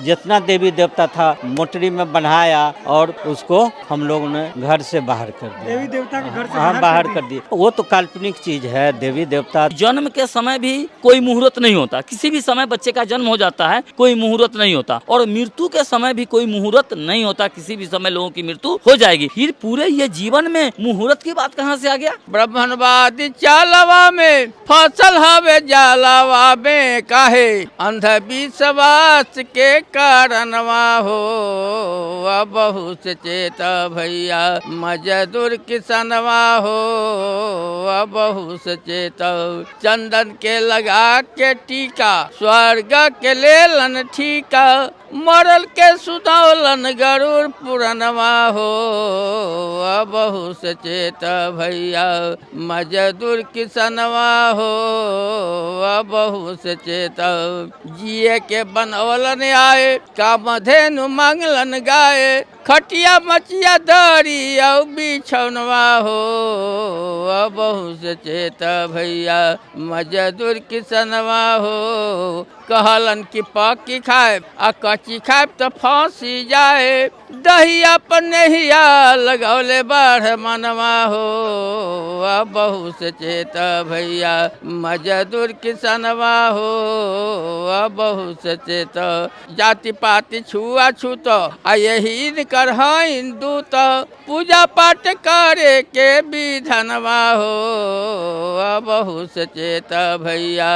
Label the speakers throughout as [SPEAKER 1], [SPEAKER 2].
[SPEAKER 1] जितना देवी देवता था मोटरी में बनाया और उसको हम लोग ने घर से बाहर कर दिया।
[SPEAKER 2] देवी देवता को घर से
[SPEAKER 1] हाँ, बाहर कर दिया। वो तो काल्पनिक चीज है। देवी देवता
[SPEAKER 3] जन्म के समय भी कोई मुहूर्त नहीं होता, किसी भी समय बच्चे का जन्म हो जाता है, कोई मुहूर्त नहीं होता, और मृत्यु के समय भी कोई मुहूर्त नहीं होता, किसी भी समय लोगों की मृत्यु हो जाएगी। फिर पूरे ये जीवन में मुहूर्त की बात कहाँ से आ गया?
[SPEAKER 4] ब्रह्मणवादी चालवा में फसल हवे जालवा में काहे अंधविश्वास के कारणवा हो बहु सचेत भैया मजदूर किसनवा हो बहु सचेत चंदन के लगा के टीका स्वर्ग के लेलन ठीका मरल के सुधौलन गरुड़ पुरनवा हो बहु सचेत भैया मजदूर किसनवा हो बहु सचेत जिए के बनौलन आए कामधेनु मंगलन गाए खटिया मचिया दरी औ बिछौनवा हो बहु सचेत भैया मजदूर किसनवा हो कहलन की पक्की खाए आ कच्ची खाए तो फांसी जाए दहिया पर नहिया लगौले बाढ़ मनवा हो बहु सचेत भैया मजदूर किसनवा हो बहु सचेत जाति पाति छुआ छूत आ यही कर हिंदू तो पूजा पाठ करे के विधनवा हो बहु सचेत भैया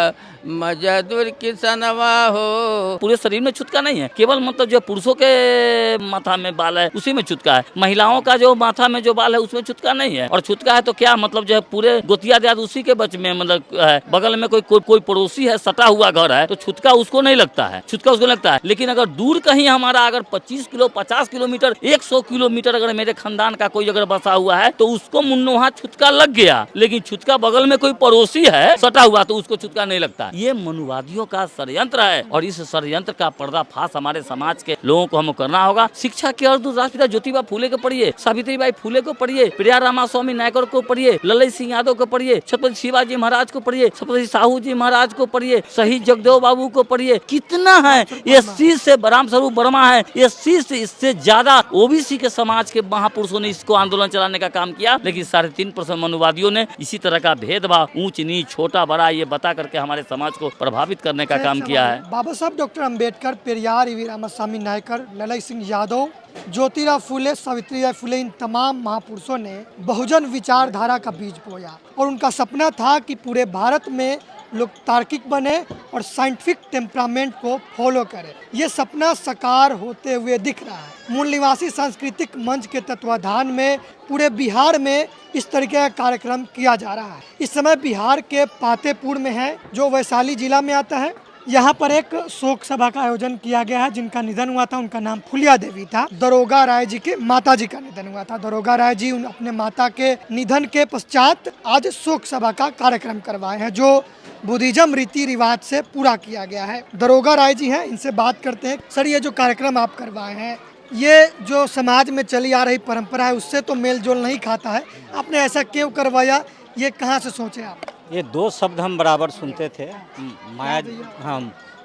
[SPEAKER 4] मजदूर किसनवा हो।
[SPEAKER 3] पूरे शरीर में छुटका नहीं है, केवल मतलब जो पुरुषों के माथा में बाल है उसी में छुटका है, महिलाओं का जो माथा में जो बाल है उसमें छुटका नहीं है। और छुटका है तो क्या मतलब जो है पूरे गोतिया देहात उसी के बच में मतलब है, बगल में कोई पड़ोसी है, सटा हुआ घर है तो छुटका उसको नहीं लगता है, छुटका उसको लगता है। लेकिन अगर दूर कहीं हमारा अगर 25 किलो 50 किलोमीटर 100 किलोमीटर अगर मेरे खानदान का कोई अगर बसा हुआ है तो उसको मुन्नोहा छुटका लग गया, लेकिन छुटका बगल में कोई पड़ोसी है सटा हुआ तो उसको छुटका नहीं लगता। ये मनुवादियों का षड्यंत्र है और इस षड्यंत्र का पर्दाफाश हमारे समाज के लोगों को हमें करना होगा। शिक्षा के अर्थ राष्ट्रपिता ज्योतिबा फुले को पढ़िए, सावित्रीबाई फुले को पढ़िए, प्रिया रामास्वामी नायकर को पढ़िए, लल्लई सिंह यादव को पढ़िए, छत्रपति शिवाजी महाराज को पढ़िए, छत्रपति साहू जी महाराज को पढ़िए, शहीद जगदेव बाबू को पढ़िए। कितना है ये शीश से राम स्वरूप वर्मा है, ये शीश इससे ज्यादा ओबीसी के समाज के महापुरुषों ने इसको आंदोलन चलाने का काम किया। लेकिन 3.5% मनुवादियों ने इसी तरह का भेदभाव ऊंच नीच छोटा बड़ा ये बता करके हमारे समाज को प्रभावित करने का काम किया है।
[SPEAKER 2] बाबा साहब डॉक्टर अंबेडकर, पेरियार वी रामास्वामी नायकर, लल्लई सिंह यादव, ज्योतिराव फुले, सावित्रीबाई फुले, इन तमाम महापुरुषों ने बहुजन विचारधारा का बीज बोया और उनका सपना था कि पूरे भारत में लोग तार्किक बने और साइंटिफिक टेम्परामेंट को फॉलो करें। ये सपना साकार होते हुए दिख रहा है। मूल निवासी सांस्कृतिक मंच के तत्वाधान में पूरे बिहार में इस तरीके का कार्यक्रम किया जा रहा है। इस समय बिहार के पातेपुर में है जो वैशाली जिला में आता है। यहाँ पर एक शोक सभा का आयोजन किया गया है। जिनका निधन हुआ था उनका नाम फुलिया देवी था। दरोगा राय जी के माता जी का निधन हुआ था। दरोगा राय जी अपने माता के निधन के पश्चात आज शोक सभा का कार्यक्रम करवाए हैं जो बुद्धिज्म रीति रिवाज से पूरा किया गया है। दरोगा राय जी हैं, इनसे बात करते हैं। सर, ये जो कार्यक्रम आप करवाए हैं ये जो समाज में चली आ रही परंपरा है उससे तो मेल जोल नहीं खाता है, आपने ऐसा क्यों करवाया, ये कहाँ से सोचे आप?
[SPEAKER 1] ये दो शब्द हम बराबर सुनते थे।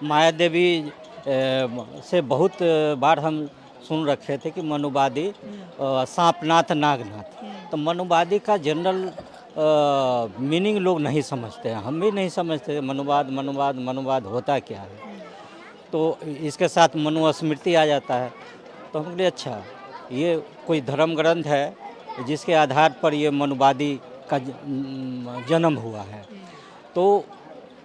[SPEAKER 1] माया देवी से बहुत बार हम सुन रखे थे कि मनुवादी सांपनाथ नागनाथ। तो मनुवादी का जनरल मीनिंग लोग नहीं समझते हैं, हम भी नहीं समझते मनुवाद मनुवाद मनुवाद होता क्या है। तो इसके साथ मनुस्मृति आ जाता है तो हम बोले अच्छा ये कोई धर्म ग्रंथ है जिसके आधार पर ये मनुवादी का जन्म हुआ है। तो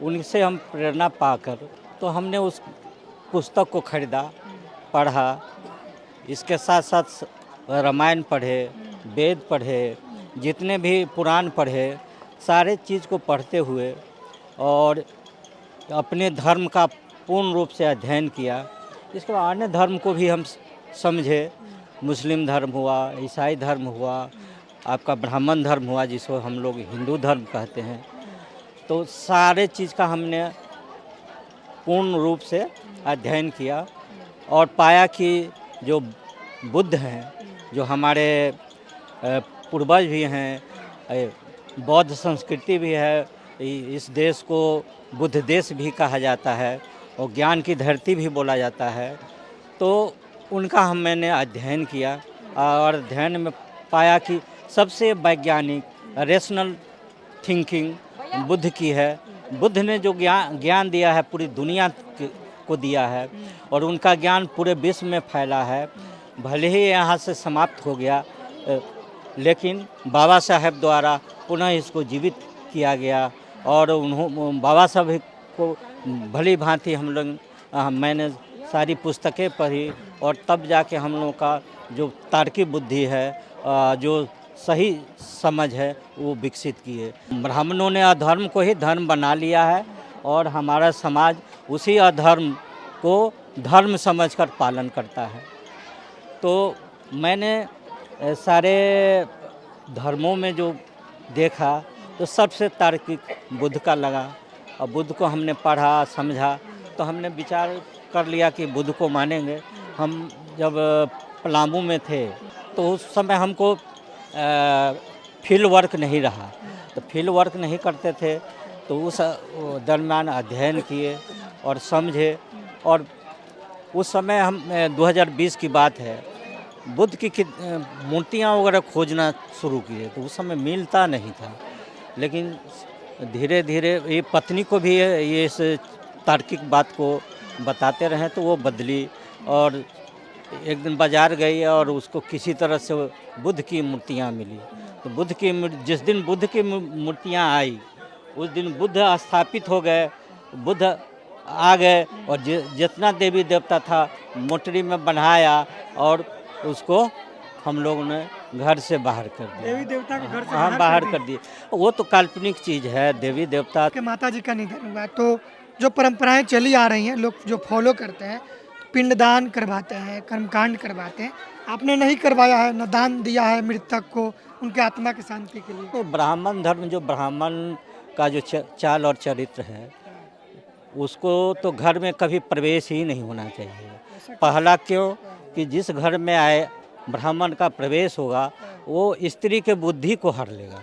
[SPEAKER 1] उनसे हम प्रेरणा पाकर तो हमने उस पुस्तक को खरीदा, पढ़ा, इसके साथ साथ रामायण पढ़े, वेद पढ़े, जितने भी पुराण पढ़े, सारे चीज़ को पढ़ते हुए और अपने धर्म का पूर्ण रूप से अध्ययन किया। इसके बाद अन्य धर्म को भी हम समझे, मुस्लिम धर्म हुआ, ईसाई धर्म हुआ, आपका ब्राह्मण धर्म हुआ जिसको हम लोग हिंदू धर्म कहते हैं। तो सारे चीज़ का हमने पूर्ण रूप से अध्ययन किया और पाया कि जो बुद्ध हैं, जो हमारे पूर्वज भी हैं, बौद्ध संस्कृति भी है, इस देश को बुद्ध देश भी कहा जाता है और ज्ञान की धरती भी बोला जाता है। तो उनका मैंने अध्ययन किया और अध्ययन में पाया कि सबसे वैज्ञानिक रेशनल थिंकिंग बुद्ध की है। बुद्ध ने जो ज्ञान दिया है पूरी दुनिया को दिया है और उनका ज्ञान पूरे विश्व में फैला है। भले ही यहाँ से समाप्त हो गया लेकिन बाबा साहेब द्वारा पुनः इसको जीवित किया गया और बाबा साहब को भली भांति हम लोग मैंने सारी पुस्तकें पढ़ी और तब जाके हम लोगों का जो तार्किक बुद्धि है जो सही समझ है वो विकसित किए। ब्राह्मणों ने अधर्म को ही धर्म बना लिया है और हमारा समाज उसी अधर्म को धर्म समझकर पालन करता है। तो मैंने सारे धर्मों में जो देखा तो सबसे तार्किक बुद्ध का लगा और बुद्ध को हमने पढ़ा समझा तो हमने विचार कर लिया कि बुद्ध को मानेंगे। हम जब पलामू में थे तो उस समय हमको फील्ड वर्क नहीं रहा, तो फील्ड वर्क नहीं करते थे तो उस दरम्यान अध्ययन किए और समझे। और उस समय हम 2020 की बात है, बुद्ध की मूर्तियाँ वगैरह खोजना शुरू किए तो उस समय मिलता नहीं था। लेकिन धीरे धीरे ये पत्नी को भी ये इस तार्किक बात को बताते रहे तो वो बदली और एक दिन बाज़ार गई और उसको किसी तरह से बुद्ध की मूर्तियाँ मिली। तो जिस दिन बुद्ध की मूर्तियाँ आई उस दिन बुद्ध स्थापित हो गए, बुद्ध आ गए और जितना देवी देवता था मोटरी में बनाया और उसको हम लोगों ने घर से बाहर कर दिया।
[SPEAKER 2] देवी देवता को घर से
[SPEAKER 1] हाँ बाहर कर दिए। वो तो काल्पनिक चीज़ है, देवी देवता
[SPEAKER 2] के माता जी का निधन हुआ तो जो परंपराएं चली आ रही हैं लोग जो फॉलो करते हैं, पिंडदान करवाते हैं, कर्मकांड करवाते हैं, आपने नहीं करवाया है, न दान दिया है मृतक को उनके आत्मा की शांति के लिए।
[SPEAKER 1] तो ब्राह्मण धर्म जो ब्राह्मण का जो चाल और चरित्र है उसको तो घर में कभी प्रवेश ही नहीं होना चाहिए। पहला क्यों कि जिस घर में आए ब्राह्मण का प्रवेश होगा वो स्त्री के बुद्धि को हर लेगा,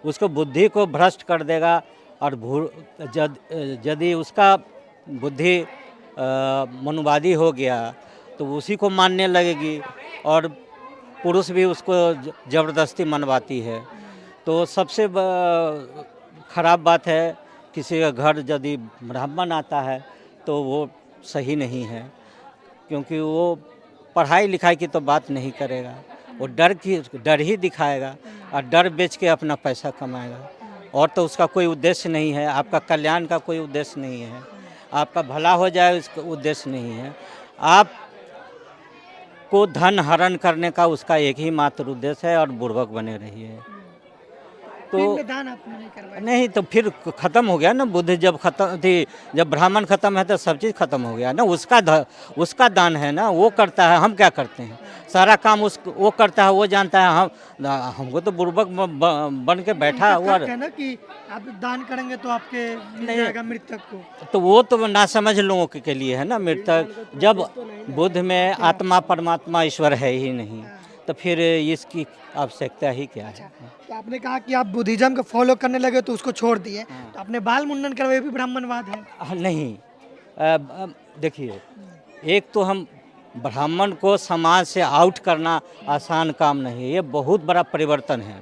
[SPEAKER 1] उसको बुद्धि को भ्रष्ट कर देगा और यदि उसका बुद्धि मनुवादी हो गया तो उसी को मानने लगेगी और पुरुष भी उसको ज़बरदस्ती मनवाती है। तो सबसे खराब बात है किसी का घर यदि ब्राह्मण आता है तो वो सही नहीं है, क्योंकि वो पढ़ाई लिखाई की तो बात नहीं करेगा, वो डर ही दिखाएगा और डर बेच के अपना पैसा कमाएगा और तो उसका कोई उद्देश्य नहीं है, आपका कल्याण का कोई उद्देश्य नहीं है, आपका भला हो जाए उसका उद्देश्य नहीं है। आप को धन हरण करने का उसका एक ही मात्र उद्देश्य है और बुर्बक बने रहिए। तो
[SPEAKER 2] दान आपने नहीं करवाया?
[SPEAKER 1] नहीं तो फिर ख़त्म हो गया ना। बुद्ध जब खत्म थी, जब ब्राह्मण खत्म है तो सब चीज़ खत्म हो गया ना। उसका दान है ना, वो करता है, हम क्या करते हैं? सारा काम वो करता है, वो जानता है। हमको तो बुर्बक बन के बैठा हुआ
[SPEAKER 2] है ना कि आप दान करेंगे तो आपके मिल जाएगा मृतक को।
[SPEAKER 1] तो वो तो नासमझ लोगों के लिए है ना मृतक। जब बुद्ध में आत्मा परमात्मा ईश्वर है ही नहीं तो फिर इसकी आवश्यकता ही क्या है?
[SPEAKER 2] तो आपने कहा कि आप बुद्धिज्म को फॉलो करने लगे तो उसको छोड़ दिए, तो आपने बाल मुंडन करवाए भी ब्राह्मणवाद है?
[SPEAKER 1] नहीं, देखिए, एक तो हम ब्राह्मण को समाज से आउट करना आसान काम नहीं है, ये बहुत बड़ा परिवर्तन है।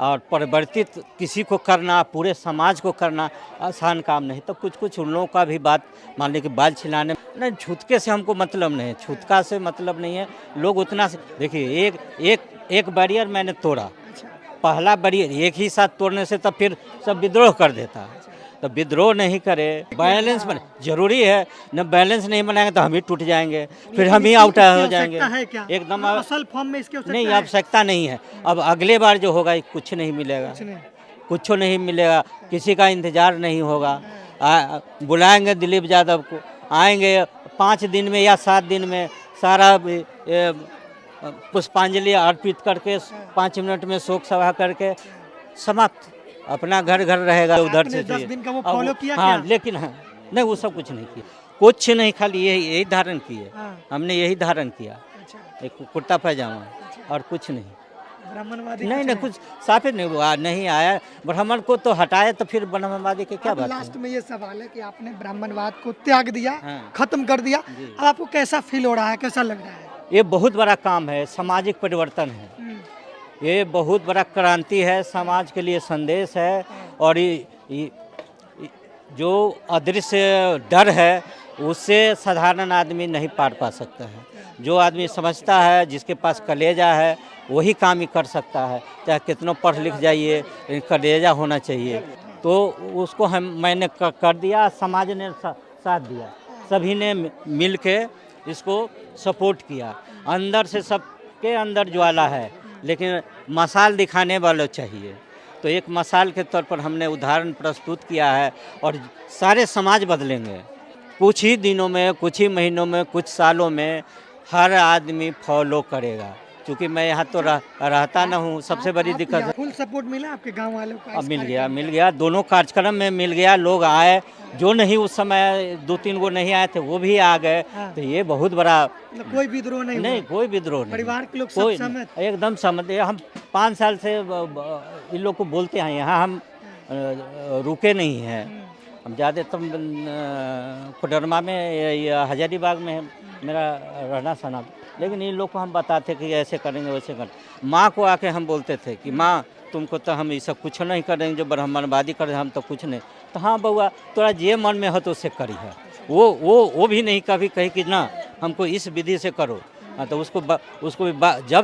[SPEAKER 1] और परिवर्तित किसी को करना, पूरे समाज को करना आसान काम नहीं। तो कुछ उन लोगों का भी बात मान ली कि बाल छिलाने नहीं, छुतके से हमको मतलब नहीं है, छुतका से मतलब नहीं है। लोग उतना से देखिए, एक बैरियर मैंने तोड़ा, पहला बैरियर एक ही साथ तोड़ने से तब फिर सब विद्रोह कर देता। तो विद्रोह नहीं करे, बैलेंस बने जरूरी है न। बैलेंस नहीं बनाएंगे तो हम ही टूट जाएंगे, फिर हम ही आउट हो जाएंगे एकदम।
[SPEAKER 2] असल फॉर्म में इसकी
[SPEAKER 1] नहीं, आवश्यकता नहीं है। अब अगले बार जो होगा कुछ नहीं मिलेगा, कुछ नहीं मिलेगा, किसी का इंतजार नहीं होगा। बुलाएंगे दिलीप यादव को, आएंगे 5 दिन में या 7 दिन में सारा पुष्पांजलि अर्पित करके 5 मिनट में शोक सभा करके समाप्त, अपना घर रहेगा। उधर से
[SPEAKER 2] 10 दिन का वो फॉलो किया?
[SPEAKER 1] हाँ, लेकिन हाँ नहीं, वो सब कुछ नहीं किया, कुछ नहीं, खाली यही धारण किए। हमने यही धारण किया, एक कुर्ता पैजामा और कुछ नहीं।
[SPEAKER 2] ब्राह्मणवादी
[SPEAKER 1] नहीं नहीं, कुछ साफे नहीं आया। ब्राह्मण को तो हटाए तो फिर ब्राह्मणवादी की क्या बात है।
[SPEAKER 2] लास्ट में ये सवाल है कि आपने ब्राह्मणवाद को त्याग दिया,
[SPEAKER 1] हाँ।
[SPEAKER 2] खत्म कर दिया, अब आपको कैसा फील हो रहा है, कैसा लग रहा है?
[SPEAKER 1] ये बहुत बड़ा काम है, सामाजिक परिवर्तन है, ये बहुत बड़ा क्रांति है, समाज के लिए संदेश है। और ये जो अदृश्य डर है उससे साधारण आदमी नहीं पार पा सकता है। जो आदमी समझता है, जिसके पास कलेजा है, वही काम ही कर सकता है। चाहे कितना पढ़ लिख जाइए, कलेजा होना चाहिए। तो उसको मैंने कर दिया, समाज ने साथ दिया, सभी ने मिल के इसको सपोर्ट किया। अंदर से सबके अंदर ज्वाला है, लेकिन मसाल दिखाने वालों चाहिए। तो एक मसाल के तौर पर हमने उदाहरण प्रस्तुत किया है और सारे समाज बदलेंगे। कुछ ही दिनों में, कुछ ही महीनों में, कुछ सालों में हर आदमी फॉलो करेगा। क्योंकि मैं यहाँ तो रहता न हूँ, सबसे बड़ी दिक्कत है।
[SPEAKER 2] फुल सपोर्ट मिला आपके गांव वालों का?
[SPEAKER 1] अब मिल गया, दोनों कार्यक्रम में मिल गया। लोग आए, जो नहीं उस समय 2-3 वो नहीं आए थे वो भी आ गए। तो ये बहुत बड़ा,
[SPEAKER 2] मतलब कोई विद्रोह नहीं
[SPEAKER 1] नहीं
[SPEAKER 2] हुआ?
[SPEAKER 1] कोई विद्रोह नहीं,
[SPEAKER 2] परिवार के लोग सब
[SPEAKER 1] कोई
[SPEAKER 2] सहमत?
[SPEAKER 1] एकदम सहमत है। हम 5 साल से इन लोग को बोलते हैं, यहाँ हम रुके नहीं हैं। हम ज़्यादातर कोडरमा में या हजारीबाग में मेरा रहना सहना, लेकिन इन लोग को हम बताते कि ऐसे करेंगे वैसे करेंगे। माँ को आके हम बोलते थे कि माँ तुमको तो हम ये सब कुछ नहीं करेंगे, जो ब्राह्मणवादी कर हम तो कुछ नहीं। तो हाँ बउआ, तोरा जे मन में हो तो उससे करी है। वो भी नहीं कभी कही कि ना हमको इस विधि से करो। हाँ, तो उसको भी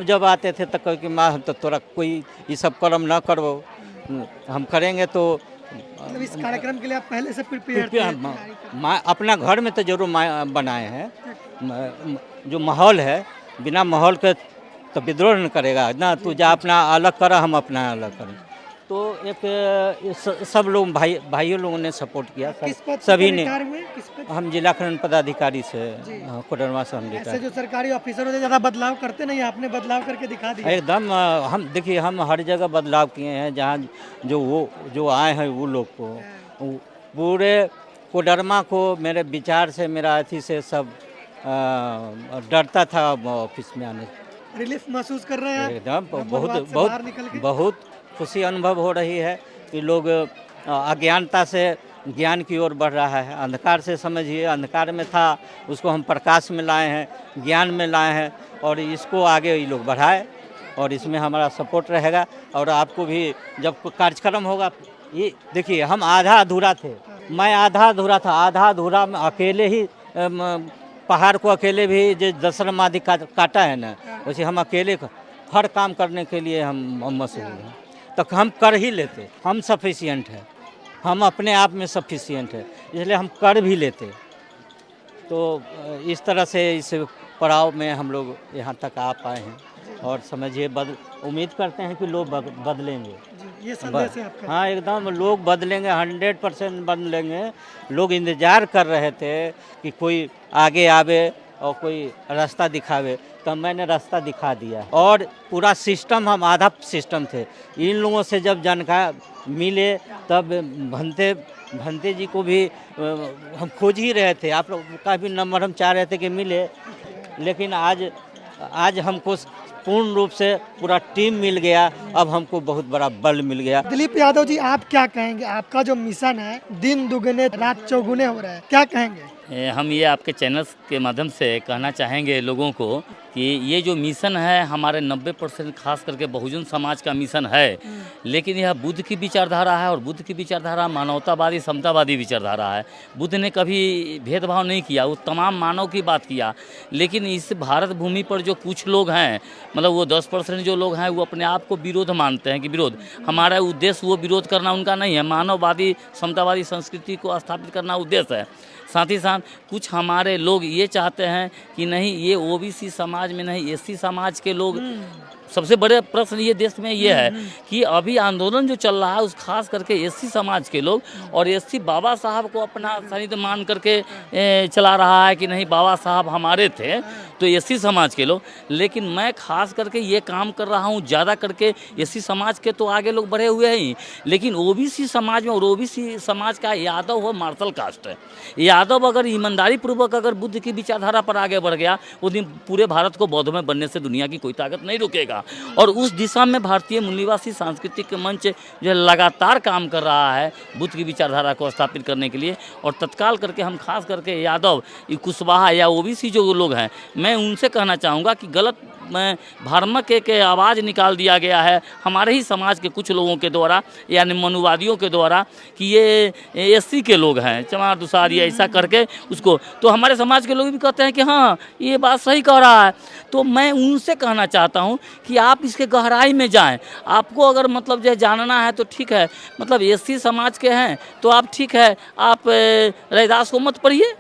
[SPEAKER 1] जब आते थे तो कहे कि माँ हम तो तोरा कोई ये सब कर्म ना करो, हम करेंगे तो।
[SPEAKER 2] मतलब इस कार्यक्रम के लिए आप पहले से प्रिपेयर थे?
[SPEAKER 1] अपना घर में तो जरूर बनाए हैं। जो माहौल है, बिना माहौल के तो विद्रोह नहीं करेगा ना। तू जा अपना अलग कर, हम अपना अलग करें। तो एक सब लोग भाइयों लोगों ने सपोर्ट किया, सभी ने। हम जिला खनन पदाधिकारी से कोडरमा से हम
[SPEAKER 2] ऐसे जो सरकारी ऑफिसर होते ज़्यादा बदलाव करते नहीं, आपने बदलाव करके दिखा दिया
[SPEAKER 1] एकदम। हम देखिए, हम हर जगह बदलाव किए हैं। जहाँ जो आए हैं वो लोग को, पूरे कोडरमा को मेरे विचार से, मेरा अथी से सब डरता था ऑफिस में आने।
[SPEAKER 2] रिलीफ महसूस कर रहे हैं
[SPEAKER 1] एकदम। बहुत खुशी अनुभव हो रही है कि लोग अज्ञानता से ज्ञान की ओर बढ़ रहा है। अंधकार से समझिए, अंधकार में था, उसको हम प्रकाश में लाए हैं, ज्ञान में लाए हैं। और इसको आगे ये लोग बढ़ाए और इसमें हमारा सपोर्ट रहेगा। और आपको भी जब कार्यक्रम होगा, ये देखिए हम आधा अधूरा थे, मैं आधा अधूरा था, आधा अधूरा में अकेले ही पहाड़ को अकेले भी जो दशरथ मादी काटा है ना, वैसे हम अकेले हर काम करने के लिए हम मशहूर हैं। तो हम कर ही लेते, हम सफिशिएंट है, हम अपने आप में सफिशिएंट है, इसलिए हम कर भी लेते। तो इस तरह से इस पड़ाव में हम लोग यहाँ तक आ पाए हैं। और समझिए उम्मीद करते हैं कि लोग बदलेंगे।
[SPEAKER 2] ये संदेश है आपका?
[SPEAKER 1] हाँ एकदम, लोग बदलेंगे, 100% बदलेंगे। लोग इंतज़ार कर रहे थे कि कोई आगे आवे और कोई रास्ता दिखावे, तो मैंने रास्ता दिखा दिया। और पूरा सिस्टम, हम आधा सिस्टम थे। इन लोगों से जब जानकारी मिले तब भंते जी को भी हम खोज ही रहे थे। आप लोग का भी नंबर हम चाह रहे थे कि मिले, लेकिन आज हमको पूर्ण रूप से पूरा टीम मिल गया। अब हमको बहुत बड़ा बल मिल गया।
[SPEAKER 2] दिलीप यादव जी, आप क्या कहेंगे? आपका जो मिशन है, दिन दुगने रात चौगुने हो रहा है, क्या कहेंगे?
[SPEAKER 3] हम ये आपके चैनल्स के माध्यम से कहना चाहेंगे लोगों को कि ये जो मिशन है हमारे 90% खास करके बहुजन समाज का मिशन है। लेकिन यह बुद्ध की विचारधारा है और बुद्ध की विचारधारा मानवतावादी, समतावादी विचारधारा है। बुद्ध ने कभी भेदभाव नहीं किया, वो तमाम मानव की बात किया। लेकिन इस भारत भूमि पर जो कुछ लोग हैं, मतलब वो 10% जो लोग हैं, वो अपने आप को विरोध मानते हैं कि विरोध, हमारा उद्देश्य वो विरोध करना उनका नहीं है। मानववादी, समतावादी संस्कृति को स्थापित करना उद्देश्य है। साथ ही साथ कुछ हमारे लोग ये चाहते हैं कि नहीं, ये ओबीसी समाज में नहीं, एससी समाज के लोग। सबसे बड़े प्रश्न ये देश में ये है कि अभी आंदोलन जो चल रहा है उस खास करके एससी समाज के लोग, और एससी बाबा साहब को अपना शहीद मान करके चला रहा है कि नहीं बाबा साहब हमारे थे। तो एससी समाज के लोग। लेकिन मैं खास करके ये काम कर रहा हूँ ज़्यादा करके, एससी समाज के तो आगे लोग बढ़े हुए हैं, लेकिन ओबीसी समाज में, और ओबीसी समाज का यादव वो मार्शल कास्ट है। यादव अगर ईमानदारी पूर्वक अगर बुद्ध की विचारधारा पर आगे बढ़ गया, वो दिन पूरे भारत को बौद्ध में बनने से दुनिया की कोई ताकत नहीं रुकेगा। और उस दिशा में भारतीय मूल निवासी सांस्कृतिक मंच जो लगातार काम कर रहा है बुद्ध की विचारधारा को स्थापित करने के लिए। और तत्काल करके हम खास करके यादव, कुशवाहा या ओबीसी जो लोग हैं, मैं उनसे कहना चाहूँगा कि गलत में भ्रामक एक आवाज़ निकाल दिया गया है हमारे ही समाज के कुछ लोगों के द्वारा, यानी मनुवादियों के द्वारा, कि ये एससी के लोग हैं, चमार दुसार या ऐसा करके उसको। तो हमारे समाज के लोग भी कहते हैं कि हाँ ये बात सही कह रहा है। तो मैं उनसे कहना चाहता हूँ कि आप इसके गहराई में जाएं। आपको अगर मतलब जो जानना है तो ठीक है, मतलब एससी समाज के हैं तो आप ठीक है, आप रैदास को मत पढ़िए,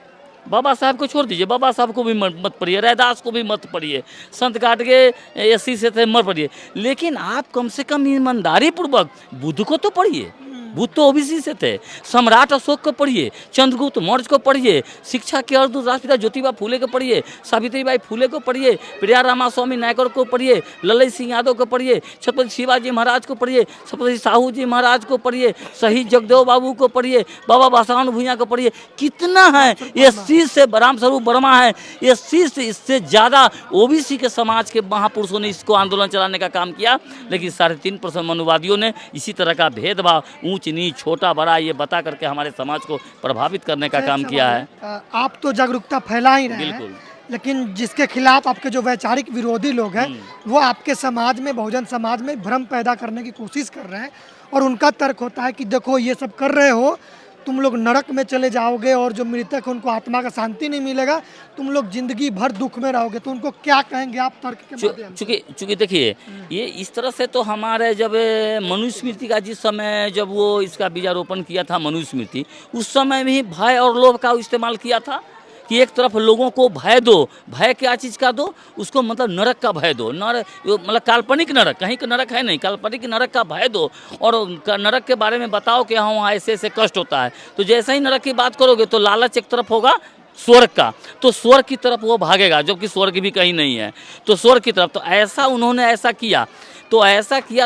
[SPEAKER 3] बाबा साहब को छोड़ दीजिए, बाबा साहब को भी मत पढ़िए, रैदास को भी मत पढ़िए, संत गाडगे एससी से थे मत पढ़िए, लेकिन आप कम से कम ईमानदारी पूर्वक बुद्ध को तो पढ़िए। बुद्ध तो ओबीसी से थे। सम्राट अशोक को पढ़िए, चंद्रगुप्त मौर्य को पढ़िए, शिक्षा के अवधूत राष्ट्रपिता ज्योतिबा फूले को पढ़िए, सावित्रीबाई फूले को पढ़िए, पेरियार रामास्वामी नायकर को पढ़िए, लल्लई सिंह यादव को पढ़िए, छत्रपति शिवाजी महाराज को पढ़िए, छत्रपति साहू जी महाराज को पढ़िए, शहीद जगदेव बाबू को पढ़िए, बाबा बासावन भूइयां को पढ़िए। कितना है एससी से, रामस्वरूप वर्मा है, एससी से इससे ज़्यादा ओबीसी के समाज के महापुरुषों ने इसको आंदोलन चलाने का काम किया। लेकिन 3.5% मनुवादियों ने इसी तरह का भेदभाव, ऊंच नीच, छोटा बड़ा, ये बता करके हमारे समाज को प्रभावित करने का काम किया है।
[SPEAKER 2] आप तो जागरूकता फैला ही रहे हैं,
[SPEAKER 3] बिल्कुल।
[SPEAKER 2] लेकिन जिसके खिलाफ आपके जो वैचारिक विरोधी लोग हैं वो आपके समाज में, बहुजन समाज में भ्रम पैदा करने की कोशिश कर रहे हैं। और उनका तर्क होता है कि देखो ये सब कर रहे हो, तुम लोग नरक में चले जाओगे और जो मृतक है उनको आत्मा का शांति नहीं मिलेगा, तुम लोग जिंदगी भर दुख में रहोगे। तो उनको क्या कहेंगे आप तर्क के माध्यम से?
[SPEAKER 3] चूँकि देखिए, ये इस तरह से तो हमारे जब मनुस्मृति का जिस समय जब वो इसका बीजारोपण किया था मनुस्मृति, उस समय भी भय और लोभ का इस्तेमाल किया था कि एक तरफ लोगों को भय दो। भय क्या चीज़ का दो? उसको मतलब नरक का भय दो। मतलब काल्पनिक नरक, कहीं का नरक है नहीं, काल्पनिक नरक का भय दो। और नरक के बारे में बताओ कि हाँ वहाँ ऐसे ऐसे कष्ट होता है। तो जैसे ही नरक की बात करोगे तो लालच एक तरफ होगा स्वर्ग का, तो स्वर्ग की तरफ वो भागेगा, जबकि स्वर्ग भी कहीं नहीं है, तो स्वर्ग की तरफ। तो ऐसा उन्होंने ऐसा किया,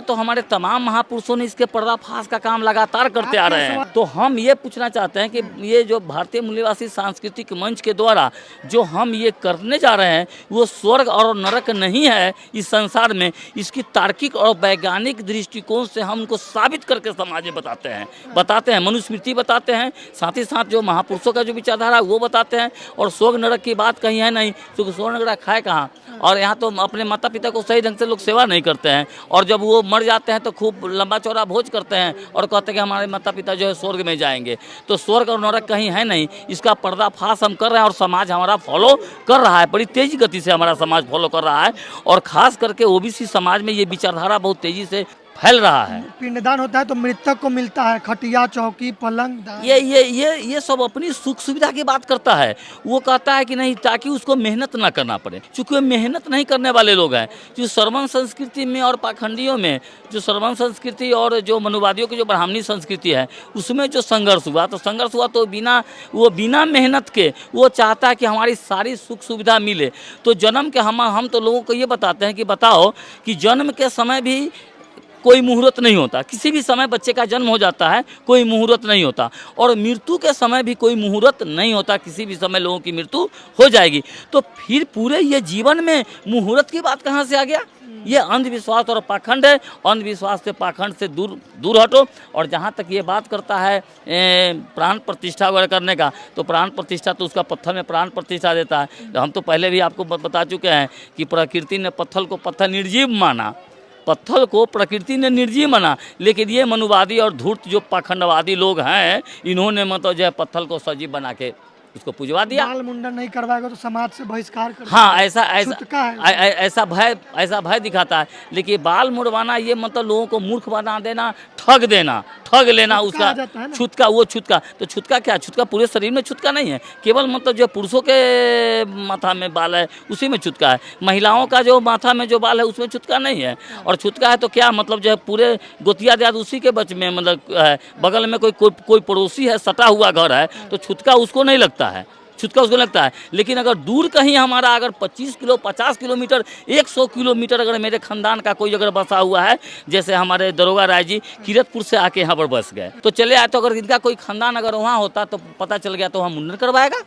[SPEAKER 3] तो हमारे तमाम महापुरुषों ने इसके पर्दाफाश का काम लगातार करते आ रहे हैं। तो हम ये पूछना चाहते हैं कि ये जो भारतीय मूल्यवासी सांस्कृतिक मंच के द्वारा जो हम ये करने जा रहे हैं, वो स्वर्ग और नरक नहीं है इस संसार में। इसकी तार्किक और वैज्ञानिक दृष्टिकोण से हम उनको साबित करके समाज में बताते हैं, मनुस्मृति बताते हैं, साथ ही साथ जो महापुरुषों का जो विचारधारा वो बताते हैं। और स्वर्ग नरक की बात कहीं है नहीं, क्योंकि स्वर्ग नरक है कहाँ। और यहाँ तो अपने माता पिता को सही ढंग से लोग सेवा नहीं करते हैं, और जब वो मर जाते हैं तो खूब लंबा चौड़ा भोज करते हैं और कहते हैं कि हमारे माता पिता जो है स्वर्ग में जाएंगे। तो स्वर्ग और नरक कहीं है नहीं, इसका पर्दाफाश हम कर रहे हैं और समाज हमारा फॉलो कर रहा है, बड़ी तेज़ी गति से हमारा समाज फॉलो कर रहा है। और ख़ास करके ओबीसी समाज में ये विचारधारा बहुत तेज़ी से फैल रहा है।
[SPEAKER 2] पिंडदान होता है तो मृतक को मिलता है खटिया, चौकी, पलंग, दान।
[SPEAKER 3] ये सब अपनी सुख सुविधा की बात करता है। वो कहता है कि नहीं, ताकि उसको मेहनत ना करना पड़े, क्योंकि वो मेहनत नहीं करने वाले लोग हैं। जो श्रवण संस्कृति में और पाखंडियों में, जो श्रवण संस्कृति और जो मनुवादियों की जो ब्राह्मणी संस्कृति है, उसमें जो संघर्ष हुआ तो बिना मेहनत के वो चाहता है कि हमारी सारी सुख सुविधा मिले। तो जन्म के हम तो लोगों को ये बताते हैं कि बताओ कि जन्म के समय भी कोई मुहूर्त नहीं होता, किसी भी समय बच्चे का जन्म हो जाता है, कोई मुहूर्त नहीं होता। और मृत्यु के समय भी कोई मुहूर्त नहीं होता, किसी भी समय लोगों की मृत्यु हो जाएगी। तो फिर पूरे ये जीवन में मुहूर्त की बात कहाँ से आ गया? ये अंधविश्वास और पाखंड है। अंधविश्वास से, पाखंड से दूर हटो। और जहाँ तक ये बात करता है प्राण प्रतिष्ठा वगैरह करने का, तो प्राण प्रतिष्ठा तो उसका पत्थर में प्राण प्रतिष्ठा देता है। तो हम तो पहले भी आपको बता चुके हैं कि प्रकृति ने पत्थर निर्जीव माना, पत्थर को प्रकृति ने निर्जीव माना। लेकिन ये मनुवादी और धूर्त जो पाखंडवादी लोग हैं, इन्होंने मतलब जो है पत्थर को सजीव बना के उसको पुजवा दिया।
[SPEAKER 2] बाल मुंडन नहीं करवाएगा तो समाज से बहिष्कार कर।
[SPEAKER 3] हाँ, ऐसा भय दिखाता है। लेकिन बाल मुड़वाना ये मतलब लोगों को मूर्ख बना देना, ठग लेना, उसका छुतका। तो छुतका क्या? छुतका पूरे शरीर में छुतका नहीं है, केवल मतलब जो पुरुषों के माथा में बाल है उसी में छुतका है। महिलाओं का जो माथा में जो बाल है उसमें छुतका नहीं है। और छुतका है तो क्या मतलब जो है पूरे गोतिया देहात उसी के बच में मतलब है, बगल में कोई पड़ोसी है, सटा हुआ घर है, तो छुतका उसको नहीं लगता है। छुतका उसको लगता है। लेकिन अगर दूर कहीं हमारा अगर 25 किलो 50 किलोमीटर 100 किलोमीटर अगर मेरे खानदान का कोई अगर बसा हुआ है, जैसे हमारे दरोगा राय जी कीरतपुर से आके यहाँ पर बस गए तो चले आए, तो अगर इनका कोई खानदान अगर वहाँ होता तो पता चल गया तो वहाँ मुंडन करवाएगा,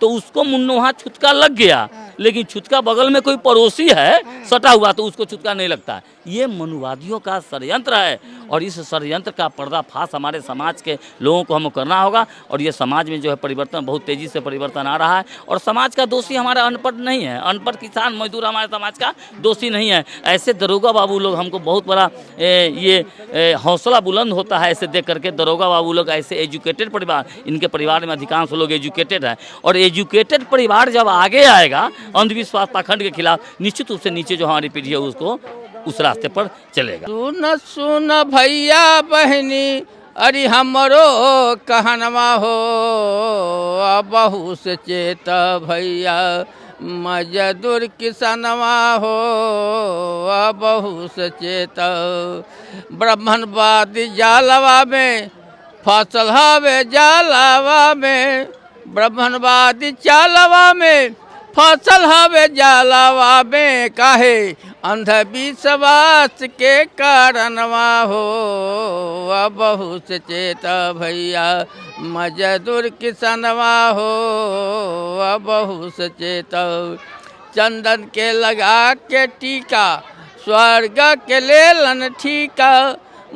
[SPEAKER 3] तो उसको वहाँ छुतका लग गया। लेकिन छुतका बगल में कोई पड़ोसी है सटा हुआ तो उसको छुतका नहीं लगता है। ये मनुवादियों का षड्यंत्र है और इस षड्यंत्र का पर्दाफाश हमारे समाज के लोगों को हमको करना होगा। और ये समाज में जो है परिवर्तन, बहुत तेज़ी से परिवर्तन आ रहा है और समाज का दोषी हमारा अनपढ़ नहीं है, अनपढ़ किसान मजदूर हमारे समाज का दोषी नहीं है। ऐसे दरोगा बाबू लोग हमको बहुत बड़ा ये हौसला बुलंद होता है ऐसे देख करके। दरोगा बाबू लोग ऐसे एजुकेटेड परिवार, इनके परिवार में अधिकांश लोग एजुकेटेड है और एजुकेटेड परिवार जब आगे आएगा अंधविश्वास पाखंड के खिलाफ, निश्चित रूप से नीचे जो हमारी पीढ़ी है उसको उस रास्ते पर चलेगा।
[SPEAKER 4] सुन सुन भैया बहनी अरे हमरो कहनवा हो, बहु से चेत भैया मजदूर किसनवा हो, बहु से चेत ब्राह्मणवादी जालवा में फसल हवे जालवा में, ब्राह्मणवादी चालवा में फसल हवे जालवा में, काहे अंधविश्वास के कारणवा हो, बहु से चेत भैया मजदूर किसनवा हो, बहु से चेत चंदन के लगा के टीका स्वर्ग के लेलन ठीका,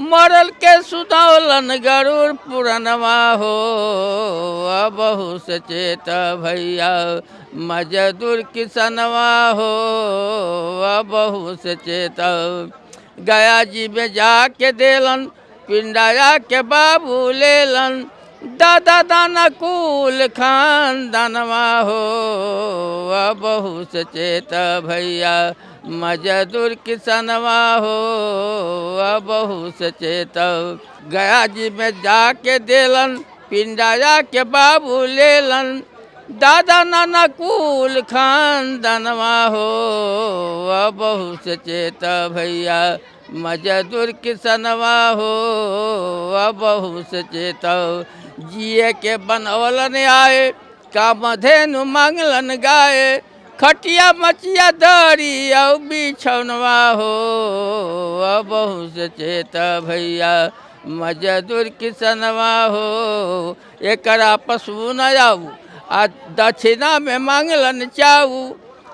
[SPEAKER 4] मरल के सुधौलन गरुड़ पुरनवा हो, बहु से चेत भैया मजदूर किसनवा हो, बहु से चेत गया जी में जाके देलन पिंडाया के बाबू लेलन, दादा दाना कुल खानदानवा हो, बहु से चेत भैया मजदूर किसनवा हो, बहु से चेत गया जी में जाके देलन पिंडाया के बाबू लेलन, दादा नाना कुल खानदानवा हो, बहु से चेत भैया मजदूर किसनवा हो, बहु से चेत जिए के बनवलन आए कामधेनु मांगलन गाए, खटिया मचिया दरी औ बिछौनवा हो, बहु से चेत भैया मजदूर किसनवा हो, एकरा पशु न आऊ आ दक्षिणा में मांगलन चाऊ,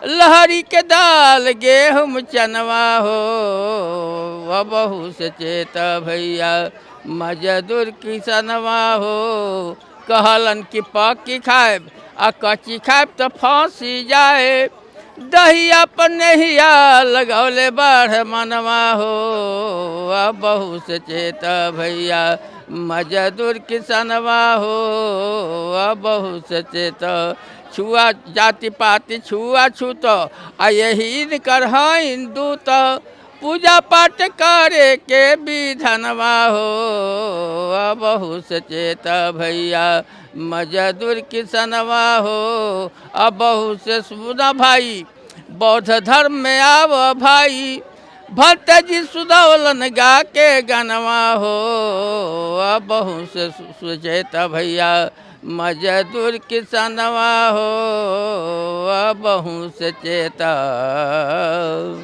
[SPEAKER 4] लहरी के दाल गेहूँ चनवा हो, बहु से चेत भैया मजदूर किसनवा हो, कहलन कि पक्की खाएब आ कच्ची खाएब तो फांसी जाए, दहिया पर नहिया लगौले बाढ़ मनवा हो, बहु से चेत भैया मजदूर किसनवा हो, बहु से चेत छुआ जाति पाति छुआ छूत आ यही कर हिंदू तो पूजा पाठ करे के विधनवा हो, बहु से चेत भैया मजदूर किसनवा हो, बहु से सुना भाई बौद्ध धर्म में आव भाई, भक्त जी सुधौलन गा के गनवा हो, बहु से सुचेत भैया मजदूर किसनवा हो, बहु से चेत।